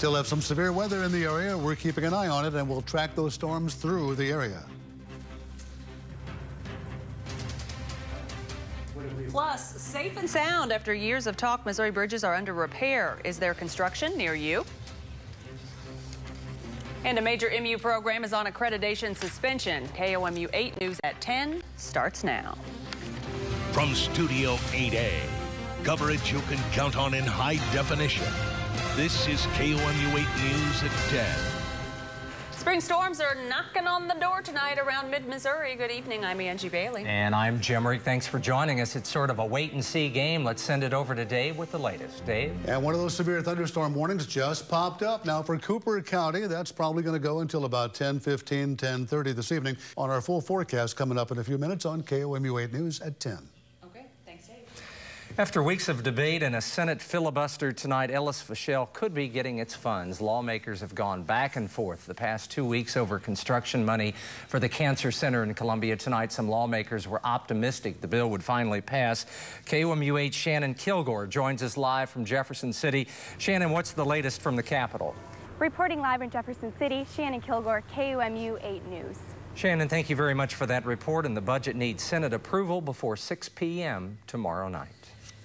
still have some severe weather in the area. We're keeping an eye on it, and we'll track those storms through the area. Plus, safe and sound after years of talk, Missouri bridges are under repair. Is there construction near you? And a major MU program is on accreditation suspension. KOMU 8 News at 10 starts now. From Studio 8A, coverage you can count on in high definition. This is KOMU 8 News at 10. Spring storms are knocking on the door tonight around mid-Missouri. Good evening, I'm Angie Bailey. And I'm Jim Rick. Thanks for joining us. It's sort of a wait-and-see game. Let's send it over to Dave with the latest. Dave? And one of those severe thunderstorm warnings just popped up. Now for Cooper County, that's probably going to go until about 10:15, 10:30 this evening. On our full forecast coming up in a few minutes on KOMU 8 News at 10. After weeks of debate and a Senate filibuster tonight, Ellis Fischel could be getting its funds. Lawmakers have gone back and forth the past 2 weeks over construction money for the Cancer Center in Columbia. Tonight, some lawmakers were optimistic the bill would finally pass. KOMU 8's Shannon Kilgore joins us live from Jefferson City. Shannon, what's the latest from the Capitol? Reporting live in Jefferson City, Shannon Kilgore, KOMU 8 News. Shannon, thank you very much for that report, and the budget needs Senate approval before 6 p.m. tomorrow night.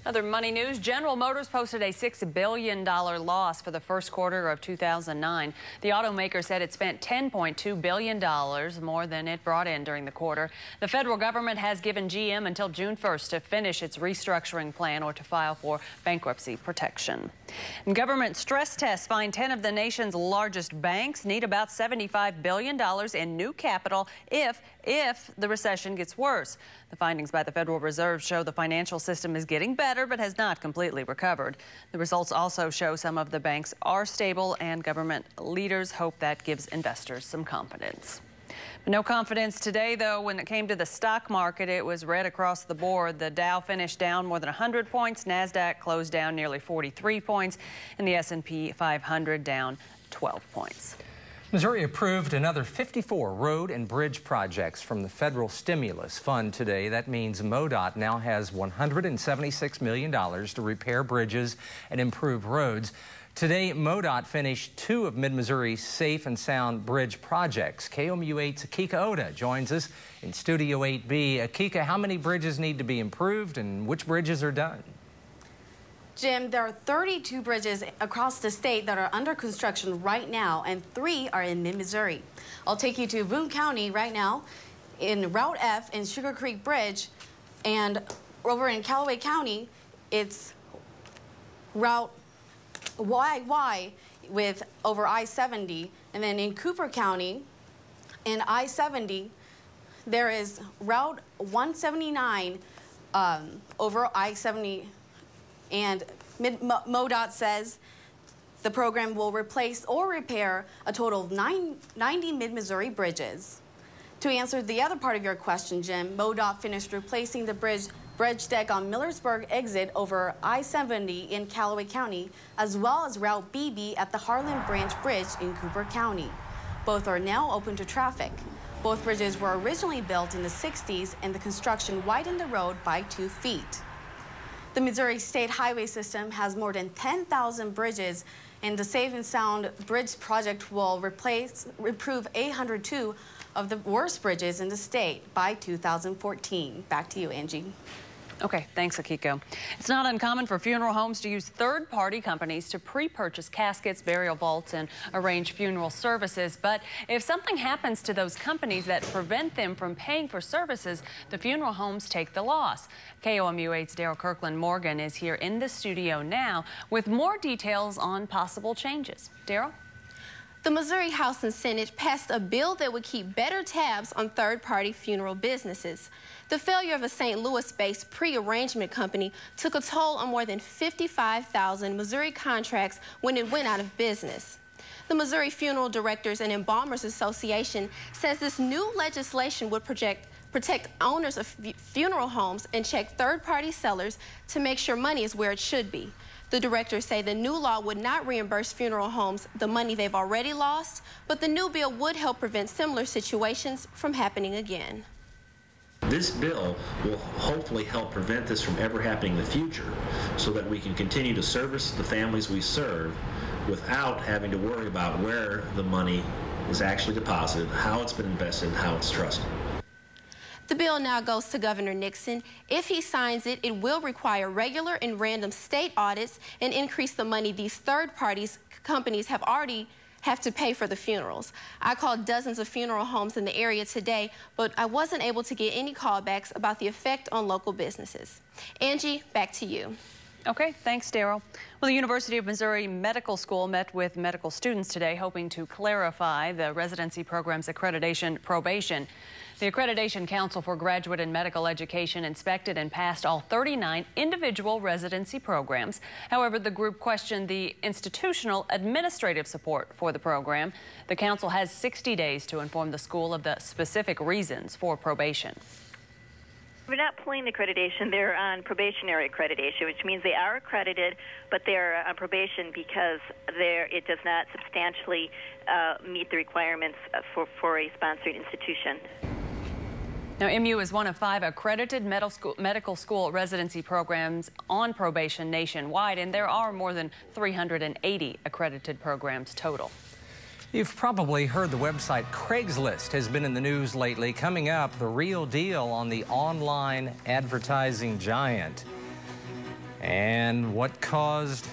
Other money news, General Motors posted a $6 billion loss for the first quarter of 2009. The automaker said it spent $10.2 billion more than it brought in during the quarter. The federal government has given GM until June 1st to finish its restructuring plan or to file for bankruptcy protection. And government stress tests find 10 of the nation's largest banks need about $75 billion in new capital if the recession gets worse. The findings by the Federal Reserve show the financial system is getting better but has not completely recovered. The results also show some of the banks are stable, and government leaders hope that gives investors some confidence. But no confidence today, though, when it came to the stock market. It was red across the board. The Dow finished down more than 100 points. NASDAQ closed down nearly 43 points, and the S&P 500 down 12 points. Missouri approved another 54 road and bridge projects from the federal stimulus fund today. That means MoDOT now has $176 million to repair bridges and improve roads. Today, MoDOT finished 2 of Mid-Missouri's safe and sound bridge projects. KOMU 8's Akika Oda joins us in Studio 8B. Akika, how many bridges need to be improved and which bridges are done? Jim, there are 32 bridges across the state that are under construction right now, and 3 are in mid-Missouri. I'll take you to Boone County right now in Route F in Sugar Creek Bridge, and over in Callaway County, it's Route YY with over I-70, and then in Cooper County, in I-70, there is Route 179 over I-70. And MoDOT says the program will replace or repair a total of 90 mid-Missouri bridges. To answer the other part of your question, Jim, MoDOT finished replacing the bridge deck on Millersburg exit over I-70 in Callaway County, as well as Route BB at the Harlan Branch Bridge in Cooper County. Both are now open to traffic. Both bridges were originally built in the 60s, and the construction widened the road by 2 feet. The Missouri State Highway System has more than 10,000 bridges, and the Safe and Sound Bridge project will improve 802 of the worst bridges in the state by 2014. Back to you, Angie. Okay, thanks, Akiko. It's not uncommon for funeral homes to use third-party companies to pre-purchase caskets, burial vaults, and arrange funeral services. But if something happens to those companies that prevent them from paying for services, the funeral homes take the loss. KOMU 8's Daryl Kirkland Morgan is here in the studio now with more details on possible changes. Daryl? The Missouri House and Senate passed a bill that would keep better tabs on third-party funeral businesses. The failure of a St. Louis-based pre-arrangement company took a toll on more than 55,000 Missouri contracts when it went out of business. The Missouri Funeral Directors and Embalmers Association says this new legislation would protect owners of funeral homes and check third-party sellers to make sure money is where it should be. The directors say the new law would not reimburse funeral homes the money they've already lost, but the new bill would help prevent similar situations from happening again. This bill will hopefully help prevent this from ever happening in the future so that we can continue to service the families we serve without having to worry about where the money is actually deposited, how it's been invested, and how it's trusted. The bill now goes to Governor Nixon. If he signs it, it will require regular and random state audits and increase the money these third parties, companies have to pay for the funerals. I called dozens of funeral homes in the area today, but I wasn't able to get any callbacks about the effect on local businesses. Angie, back to you. Okay, thanks, Daryl. Well, the University of Missouri Medical School met with medical students today, hoping to clarify the residency program's accreditation probation. The Accreditation Council for Graduate and Medical Education inspected and passed all 39 individual residency programs. However, the group questioned the institutional administrative support for the program. The council has 60 days to inform the school of the specific reasons for probation. We're not pulling the accreditation. They're on probationary accreditation, which means they are accredited, but they're on probation because it does not substantially meet the requirements for a sponsored institution. Now, MU is one of 5 accredited medical school residency programs on probation nationwide, and there are more than 380 accredited programs total. You've probably heard the website Craigslist has been in the news lately. Coming up, the real deal on the online advertising giant. And what caused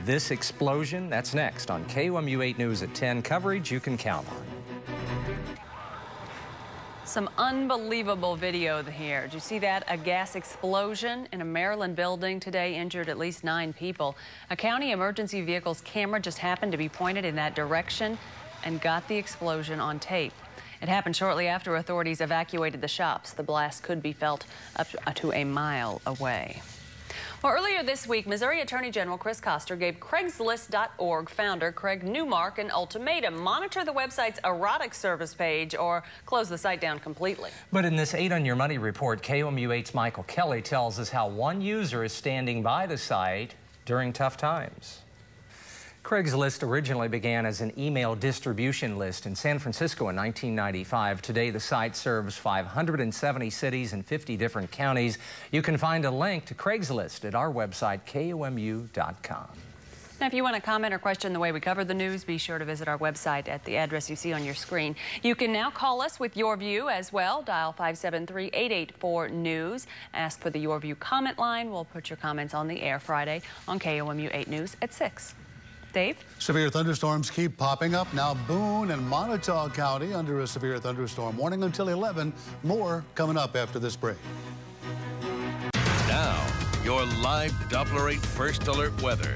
this explosion? That's next on KOMU 8 News at 10. Coverage you can count on. Some unbelievable video here. Did you see that? A gas explosion in a Maryland building today injured at least 9 people. A county emergency vehicle's camera just happened to be pointed in that direction and got the explosion on tape. It happened shortly after authorities evacuated the shops. The blast could be felt up to a mile away. Well, earlier this week, Missouri Attorney General Chris Koster gave Craigslist.org founder Craig Newmark an ultimatum: monitor the website's erotic service page or close the site down completely. But in this 8 on Your Money report, KOMU 8's Michael Kelly tells us how one user is standing by the site during tough times. Craigslist originally began as an email distribution list in San Francisco in 1995. Today, the site serves 570 cities and 50 different counties. You can find a link to Craigslist at our website, KOMU.com. Now, if you want to comment or question the way we cover the news, be sure to visit our website at the address you see on your screen. You can now call us with your view as well. Dial 573-884-NEWS. Ask for the Your View comment line. We'll put your comments on the air Friday on KOMU 8 News at 6. Dave? Severe thunderstorms keep popping up. Now Boone and Montauk County under a severe thunderstorm warning until 11. More coming up after this break. Now, your live Doppler 8 First Alert weather.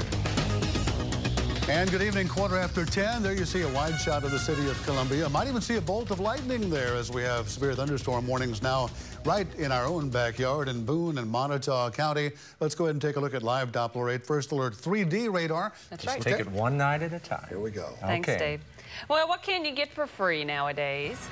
And good evening, 10:15. There you see a wide shot of the city of Columbia. Might even see a bolt of lightning there as we have severe thunderstorm warnings now right in our own backyard in Boone and Montauk County. Let's go ahead and take a look at live Doppler 8 First Alert 3D radar. That's right. Take it one night at a time. Here we go. Thanks, okay. Dave. Well, what can you get for free nowadays?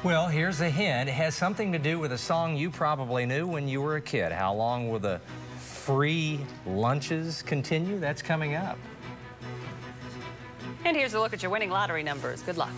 Well, here's a hint. It has something to do with a song you probably knew when you were a kid. How long will the free lunches continue? That's coming up. And here's a look at your winning lottery numbers. Good luck.